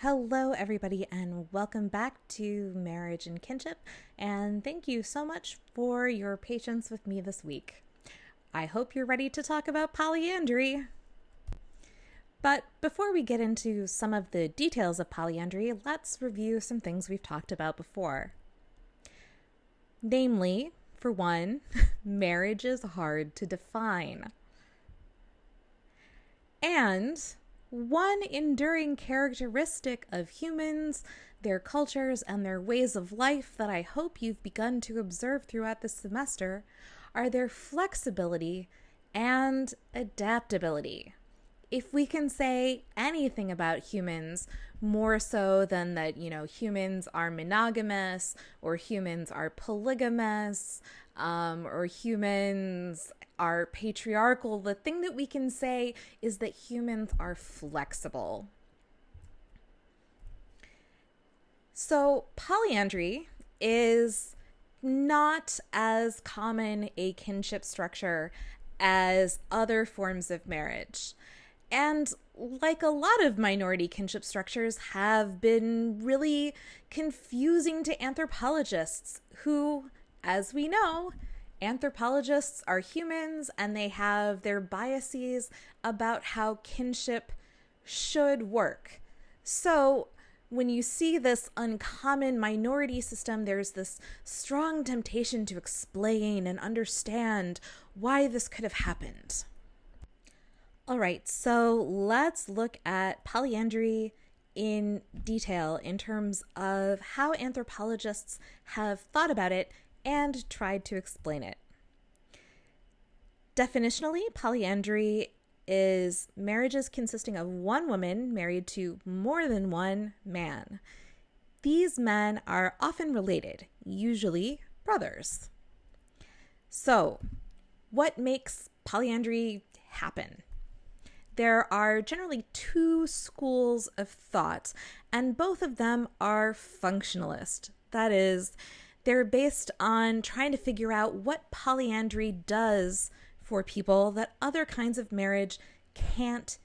Hello, everybody, and welcome back to Marriage and Kinship. And thank you so much for your patience with me this week. I hope you're ready to talk about polyandry. But before we get into some of the details of polyandry, let's review some things we've talked about before. Namely, for one, marriage is hard to define. And one enduring characteristic of humans, their cultures, and their ways of life that I hope you've begun to observe throughout this semester are their flexibility and adaptability. If we can say anything about humans more so than that, humans are monogamous or humans are polygamous or humans are patriarchal, the thing that we can say is that humans are flexible. So polyandry is not as common a kinship structure as other forms of marriage. And like a lot of minority kinship structures have been really confusing to anthropologists who, as we know, anthropologists are humans and they have their biases about how kinship should work. So when you see this uncommon minority system, there's this strong temptation to explain and understand why this could have happened. All right, so let's look at polyandry in detail in terms of how anthropologists have thought about it and tried to explain it. Definitionally, polyandry is marriages consisting of one woman married to more than one man. These men are often related, usually brothers. So, what makes polyandry happen? There are generally two schools of thought, and both of them are functionalist. That is, they're based on trying to figure out what polyandry does for people that other kinds of marriage can't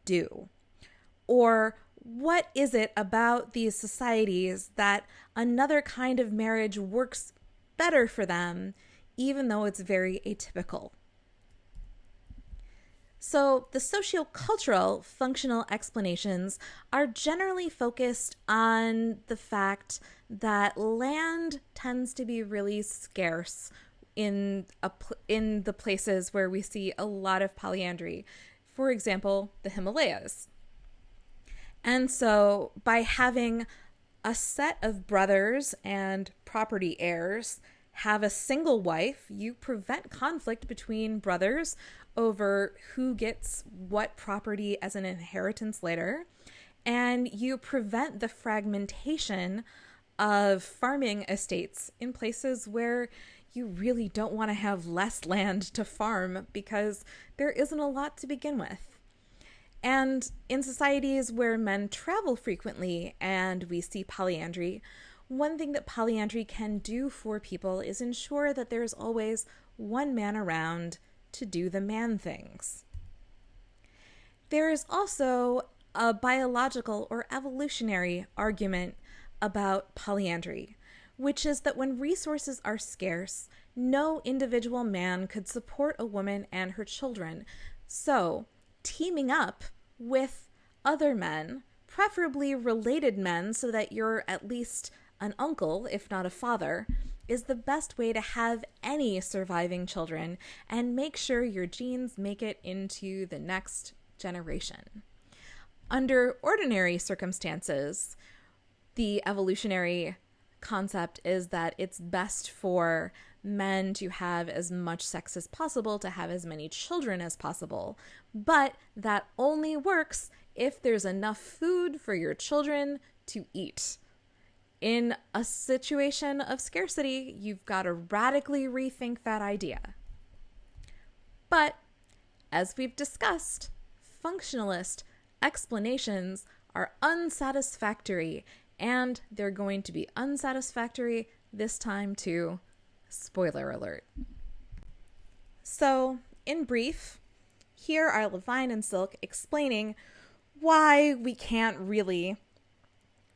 do. Or what is it about these societies that another kind of marriage works better for them, even though it's very atypical? So the sociocultural functional explanations are generally focused on the fact that land tends to be really scarce in the places where we see a lot of polyandry. For example, the Himalayas. And so by having a set of brothers and property heirs have a single wife, you prevent conflict between brothers over who gets what property as an inheritance later, and you prevent the fragmentation of farming estates in places where you really don't want to have less land to farm because there isn't a lot to begin with. And in societies where men travel frequently and we see polyandry, one thing that polyandry can do for people is ensure that there's always one man around to do the man things. There is also a biological or evolutionary argument about polyandry, which is that when resources are scarce, no individual man could support a woman and her children. So, teaming up with other men, preferably related men so that you're at least an uncle, if not a father, is the best way to have any surviving children and make sure your genes make it into the next generation. Under ordinary circumstances, the evolutionary concept is that it's best for men to have as much sex as possible, to have as many children as possible. But that only works if there's enough food for your children to eat. In a situation of scarcity, you've got to radically rethink that idea. But, as we've discussed, functionalist explanations are unsatisfactory, and they're going to be unsatisfactory this time too. Spoiler alert. So, in brief, here are Levine and Silk explaining why we can't really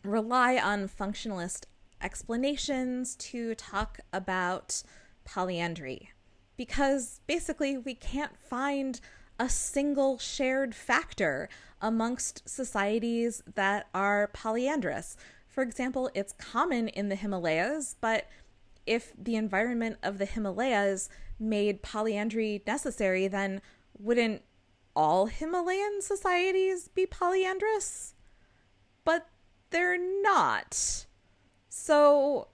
rely on functionalist explanations to talk about polyandry, because basically we can't find a single shared factor amongst societies that are polyandrous. For example, it's common in the Himalayas, but if the environment of the Himalayas made polyandry necessary, then wouldn't all Himalayan societies be polyandrous? But they're not. So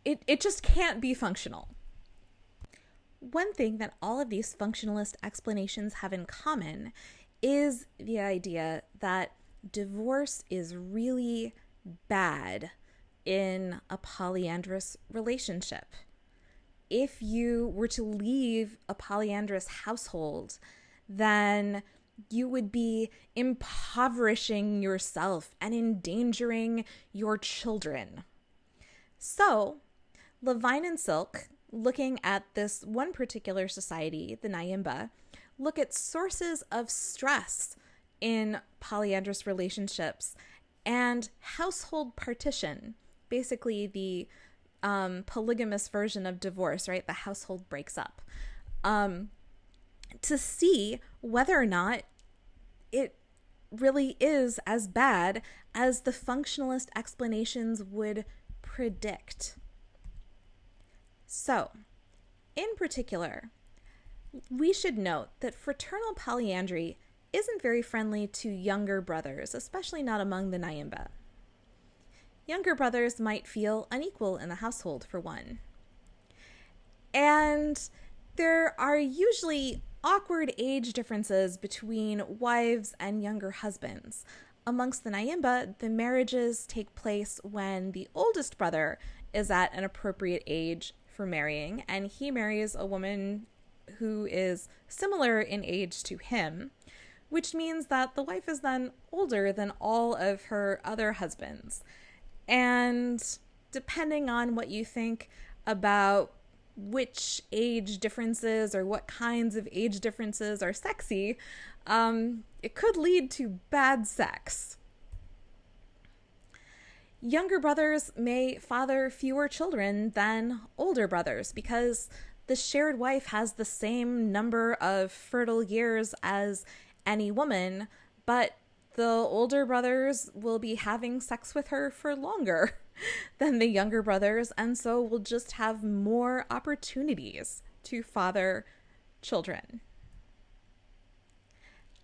it just can't be functional. One thing that all of these functionalist explanations have in common is the idea that divorce is really bad in a polyandrous relationship. If you were to leave a polyandrous household, then you would be impoverishing yourself and endangering your children. So, Levine and Silk, looking at this one particular society, the Nyimba, look at sources of stress in polyandrous relationships and household partition, basically the polygamous version of divorce, right? The household breaks up, to see whether or not it really is as bad as the functionalist explanations would predict. So, in particular, we should note that fraternal polyandry isn't very friendly to younger brothers, especially not among the Nyimba. Younger brothers might feel unequal in the household, for one. And there are usually awkward age differences between wives and younger husbands. Amongst the Nyimba, the marriages take place when the oldest brother is at an appropriate age for marrying, and he marries a woman who is similar in age to him, which means that the wife is then older than all of her other husbands. And depending on what you think about which age differences or what kinds of age differences are sexy, it could lead to bad sex. Younger brothers may father fewer children than older brothers because the shared wife has the same number of fertile years as any woman, but the older brothers will be having sex with her for longer than the younger brothers, and so will just have more opportunities to father children.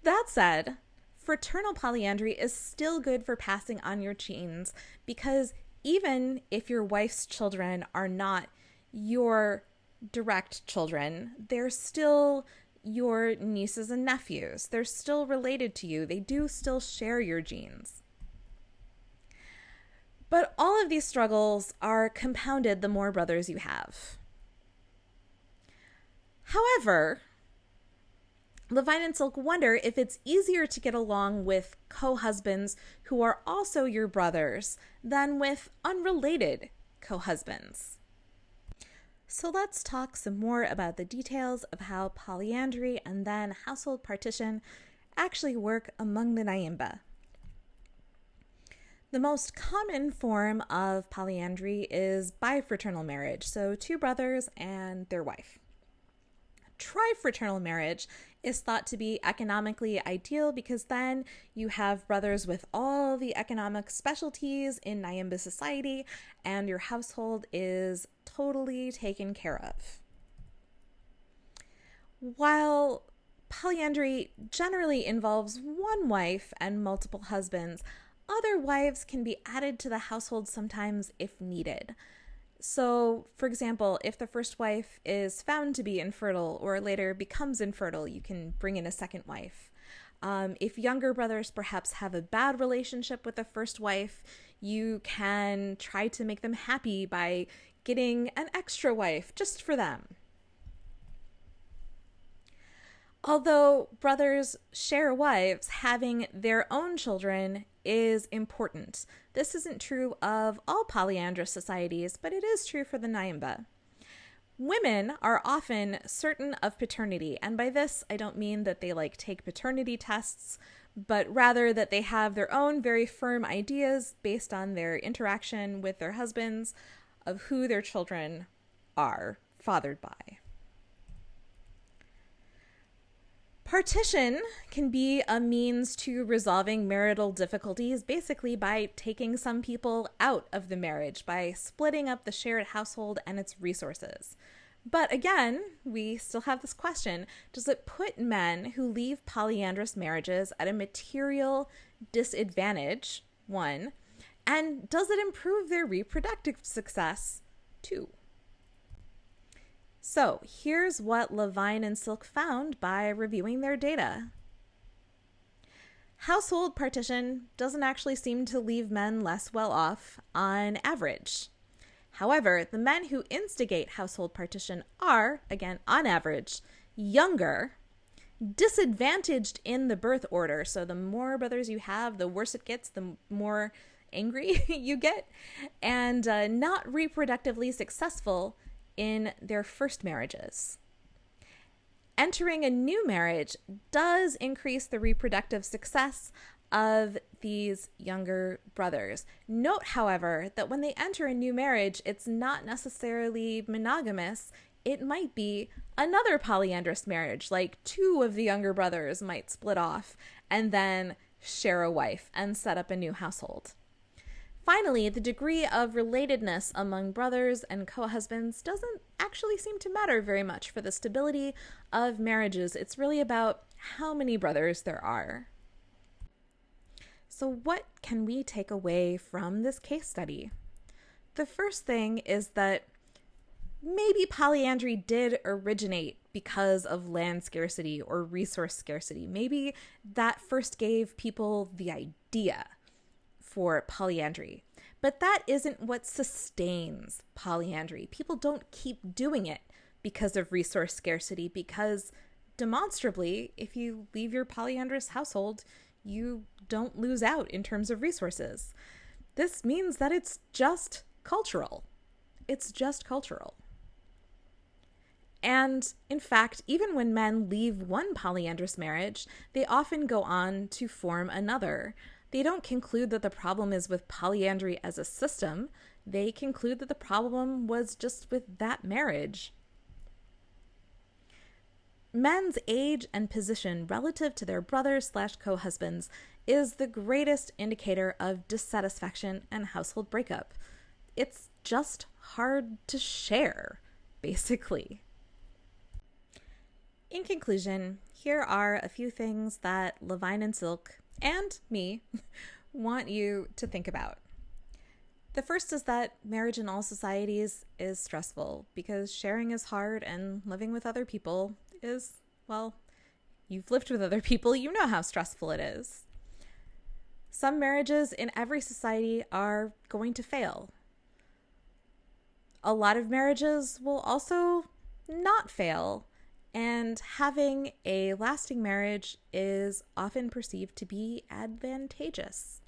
That said, fraternal polyandry is still good for passing on your genes, because even if your wife's children are not your direct children, they're still your nieces and nephews. They're still related to you. They do still share your genes. But all of these struggles are compounded the more brothers you have. However, Levine and Silk wonder if it's easier to get along with co-husbands who are also your brothers than with unrelated co-husbands. So let's talk some more about the details of how polyandry and then household partition actually work among the Nyimba. The most common form of polyandry is bifraternal marriage, so two brothers and their wife. Trifraternal marriage is thought to be economically ideal because then you have brothers with all the economic specialties in Nyimba society and your household is totally taken care of. While polyandry generally involves one wife and multiple husbands, other wives can be added to the household sometimes if needed. So, for example, if the first wife is found to be infertile or later becomes infertile, you can bring in a second wife. If younger brothers perhaps have a bad relationship with the first wife, you can try to make them happy by getting an extra wife just for them. Although brothers share wives, having their own children is important. This isn't true of all polyandrous societies, but it is true for the Nyimba. Women are often certain of paternity, and by this I don't mean that they take paternity tests, but rather that they have their own very firm ideas based on their interaction with their husbands of who their children are fathered by. Partition can be a means to resolving marital difficulties basically by taking some people out of the marriage, by splitting up the shared household and its resources. But again, we still have this question: does it put men who leave polyandrous marriages at a material disadvantage, one, and does it improve their reproductive success, two? So here's what Levine and Silk found by reviewing their data. Household partition doesn't actually seem to leave men less well off on average. However, the men who instigate household partition are, again, on average, younger, disadvantaged in the birth order. So the more brothers you have, the worse it gets, the more angry you get, and not reproductively successful in their first marriages. Entering a new marriage does increase the reproductive success of these younger brothers. Note, however, that when they enter a new marriage, it's not necessarily monogamous. It might be another polyandrous marriage, like two of the younger brothers might split off and then share a wife and set up a new household. Finally, the degree of relatedness among brothers and co-husbands doesn't actually seem to matter very much for the stability of marriages. It's really about how many brothers there are. So what can we take away from this case study? The first thing is that maybe polyandry did originate because of land scarcity or resource scarcity. Maybe that first gave people the idea for polyandry. But that isn't what sustains polyandry. People don't keep doing it because of resource scarcity, because demonstrably, if you leave your polyandrous household, you don't lose out in terms of resources. This means that it's just cultural. It's just cultural. And in fact, even when men leave one polyandrous marriage, they often go on to form another. They don't conclude that the problem is with polyandry as a system. They conclude that the problem was just with that marriage. Men's age and position relative to their brothers/co-husbands is the greatest indicator of dissatisfaction and household breakup. It's just hard to share, basically. In conclusion, here are a few things that Levine and Silk and me want you to think about. The first is that marriage in all societies is stressful because sharing is hard and living with other people is, well, you've lived with other people, you know how stressful it is. Some marriages in every society are going to fail. A lot of marriages will also not fail. And having a lasting marriage is often perceived to be advantageous.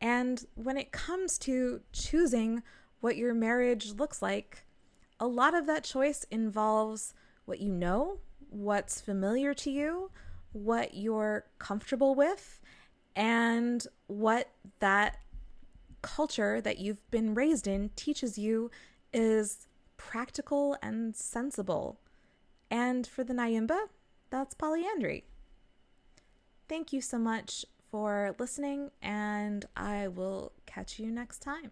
And when it comes to choosing what your marriage looks like, a lot of that choice involves what you know, what's familiar to you, what you're comfortable with, and what that culture that you've been raised in teaches you is practical and sensible. And for the Nayimba, that's polyandry. Thank you so much for listening, and I will catch you next time.